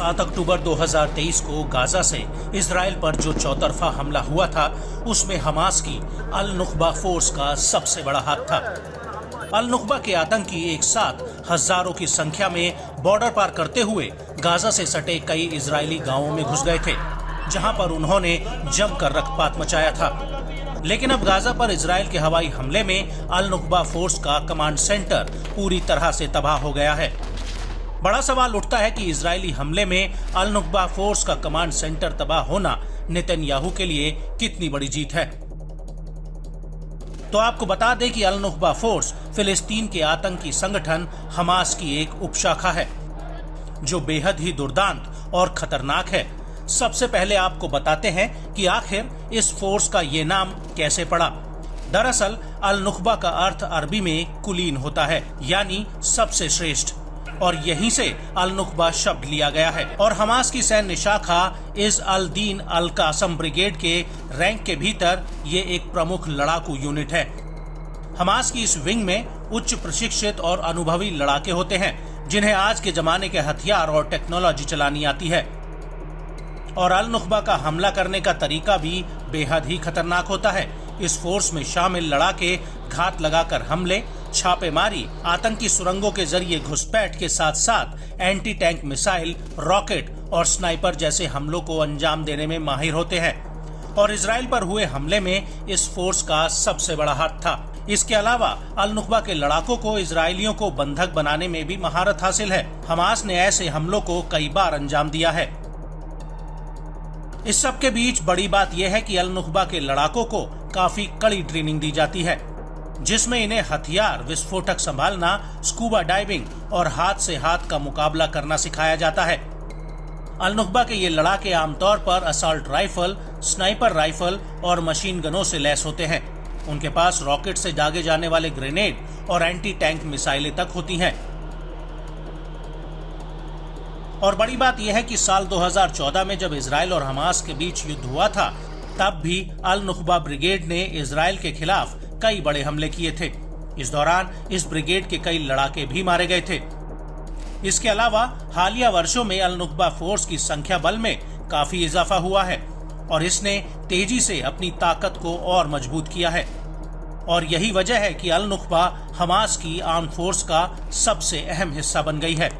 7 अक्टूबर 2023 को गाजा से इजराइल पर जो चौतरफा हमला हुआ था, उसमें हमास की अल नुख्बा फोर्स का सबसे बड़ा हाथ था। अल नुख्बा के आतंकी एक साथ हजारों की संख्या में बॉर्डर पार करते हुए गाजा से सटे कई इजरायली गांवों में घुस गए थे, जहां पर उन्होंने जमकर रक्तपात मचाया था। लेकिन अब गाजा पर इजराइल के हवाई हमले में अल नुख्बा फोर्स का कमांड सेंटर पूरी तरह से तबाह हो गया है। बड़ा सवाल उठता है कि इजरायली हमले में अल नुख्बा फोर्स का कमांड सेंटर तबाह होना नेतन्याहू के लिए कितनी बड़ी जीत है। तो आपको बता दें कि अल नुख्बा फोर्स फिलिस्तीन के आतंकी संगठन हमास की एक उपशाखा है, जो बेहद ही दुर्दांत और खतरनाक है। सबसे पहले आपको बताते हैं कि आखिर इस फोर्स का ये नाम कैसे पड़ा। दरअसल अल नुख्बा का अर्थ अरबी में कुलीन होता है, यानी सबसे श्रेष्ठ, और यहीं से अल नुख्बा शब्द लिया गया है। और हमास की सैन्य शाखा इस अल दीन अल कासम ब्रिगेड के रैंक के भीतर ये एक प्रमुख लड़ाकू यूनिट है। हमास की इस विंग में उच्च प्रशिक्षित और अनुभवी लड़ाके होते हैं, जिन्हें आज के जमाने के हथियार और टेक्नोलॉजी चलानी आती है। और अल नुख्बा का हमला करने का तरीका भी बेहद ही खतरनाक होता है। इस फोर्स में शामिल लड़ाके घात लगाकर हमले, छापेमारी, आतंकी सुरंगों के जरिए घुसपैठ के साथ साथ एंटी टैंक मिसाइल, रॉकेट और स्नाइपर जैसे हमलों को अंजाम देने में माहिर होते हैं। और इजराइल पर हुए हमले में इस फोर्स का सबसे बड़ा हाथ था। इसके अलावा अल नुख्बा के लड़ाकों को इजरायलियों को बंधक बनाने में भी महारत हासिल है। हमास ने ऐसे हमलों को कई बार अंजाम दिया है। इस सब के बीच बड़ी बात यह है कि अल नुख्बा के लड़ाकों को काफी कड़ी ट्रेनिंग दी जाती है, जिसमें इन्हें हथियार, विस्फोटक संभालना, स्कूबा डाइविंग और हाथ से हाथ का मुकाबला करना सिखाया जाता है। अल नुख्बा के ये लड़ाके आमतौर पर असॉल्ट राइफल, स्नाइपर राइफल और मशीन गनों से लैस होते हैं। उनके पास रॉकेट से दागे जाने वाले ग्रेनेड और एंटी टैंक मिसाइलें तक होती हैं। और बड़ी बात यह है कि साल 2014 में जब इजराइल और हमास के बीच युद्ध हुआ था, तब भी अल नुख्बा ब्रिगेड ने इजराइल के खिलाफ कई बड़े हमले किए थे। इस दौरान इस ब्रिगेड के कई लड़ाके भी मारे गए थे। इसके अलावा हालिया वर्षों में अल नुख्बा फोर्स की संख्या बल में काफी इजाफा हुआ है और इसने तेजी से अपनी ताकत को और मजबूत किया है। और यही वजह है कि अल नुख्बा हमास की आर्म फोर्स का सबसे अहम हिस्सा बन गई है।